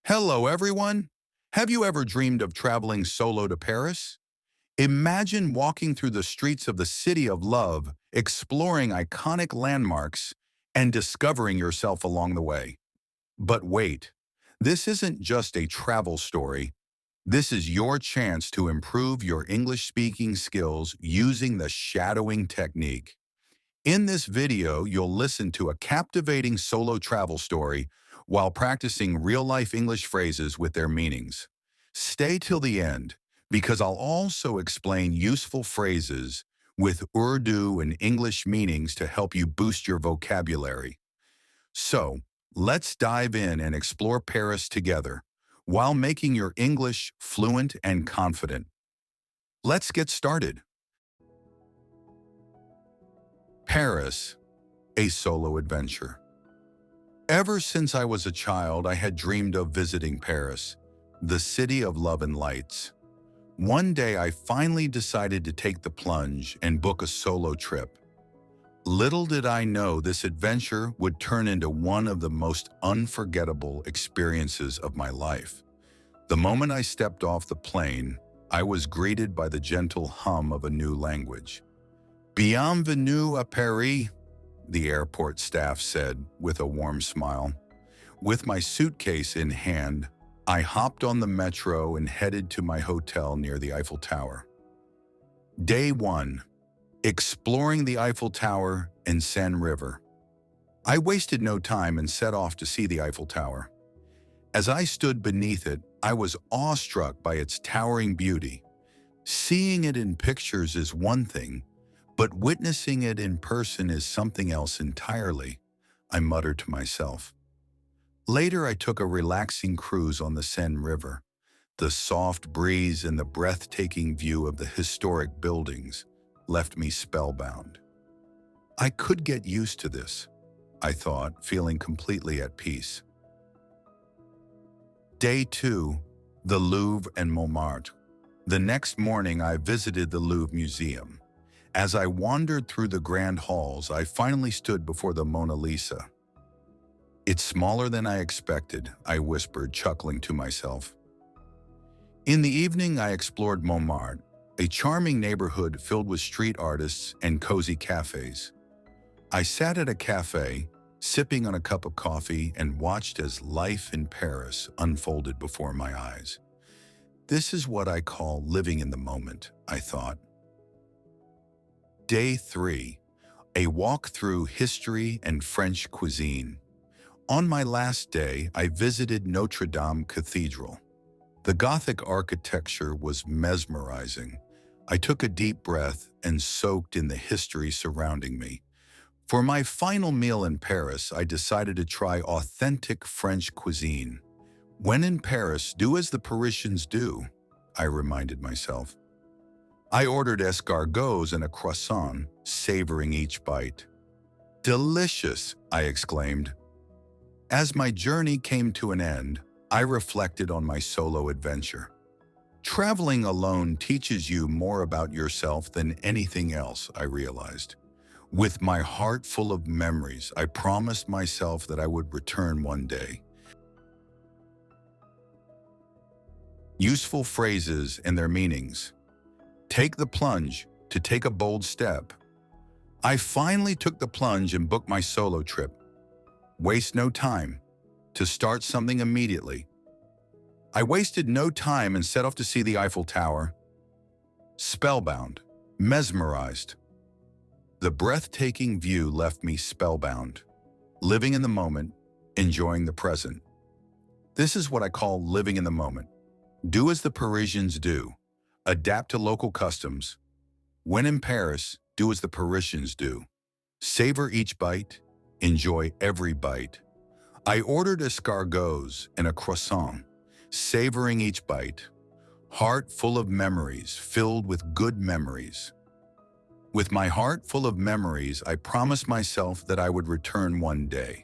Hello, everyone. Have you ever dreamed of traveling solo to Paris? Imagine walking through the streets of the City of Love, exploring iconic landmarks, and discovering yourself along the way. But wait, this isn't just a travel story. This is your chance to improve your English speaking skills using the shadowing technique. In this video, you'll listen to a captivating solo travel story while practicing real-life English phrases with their meanings. Stay till the end, because I'll also explain useful phrases with Urdu and English meanings to help you boost your vocabulary. So, let's dive in and explore Paris together while making your English fluent and confident. Let's get started. Paris, a solo adventure. Ever since I was a child, I had dreamed of visiting Paris, the city of love and lights. One day, I finally decided to take the plunge and book a solo trip. Little did I know this adventure would turn into one of the most unforgettable experiences of my life. The moment I stepped off the plane, I was greeted by the gentle hum of a new language. Bienvenue à Paris, the airport staff said with a warm smile. With my suitcase in hand, I hopped on the metro and headed to my hotel near the Eiffel Tower. Day 1. Exploring the Eiffel Tower and Seine River. I wasted no time and set off to see the Eiffel Tower. As I stood beneath it, I was awestruck by its towering beauty. Seeing it in pictures is one thing, but witnessing it in person is something else entirely, I muttered to myself. Later, I took a relaxing cruise on the Seine River. The soft breeze and the breathtaking view of the historic buildings left me spellbound. I could get used to this, I thought, feeling completely at peace. Day 2. The Louvre and Montmartre. The next morning, I visited the Louvre Museum. As I wandered through the grand halls, I finally stood before the Mona Lisa. It's smaller than I expected, I whispered, chuckling to myself. In the evening, I explored Montmartre, a charming neighborhood filled with street artists and cozy cafes. I sat at a cafe, sipping on a cup of coffee, and watched as life in Paris unfolded before my eyes. This is what I call living in the moment, I thought. Day 3. A walk through history and French cuisine. On my last day, I visited Notre Dame Cathedral. The Gothic architecture was mesmerizing. I took a deep breath and soaked in the history surrounding me. For my final meal in Paris, I decided to try authentic French cuisine. When in Paris, do as the Parisians do, I reminded myself. I ordered escargots and a croissant, savoring each bite. Delicious, I exclaimed. As my journey came to an end, I reflected on my solo adventure. Traveling alone teaches you more about yourself than anything else, I realized. With my heart full of memories, I promised myself that I would return one day. Useful phrases and their meanings. Take the plunge, to take a bold step. I finally took the plunge and booked my solo trip. Waste no time, to start something immediately. I wasted no time and set off to see the Eiffel Tower. Spellbound, mesmerized. The breathtaking view left me spellbound. Living in the moment, enjoying the present. This is what I call living in the moment. Do as the Parisians do. Adapt to local customs. When in Paris, do as the Parisians do. Savor each bite, enjoy every bite. I ordered escargots and a croissant, savoring each bite. Heart full of memories, filled with good memories. With my heart full of memories, I promised myself that I would return one day.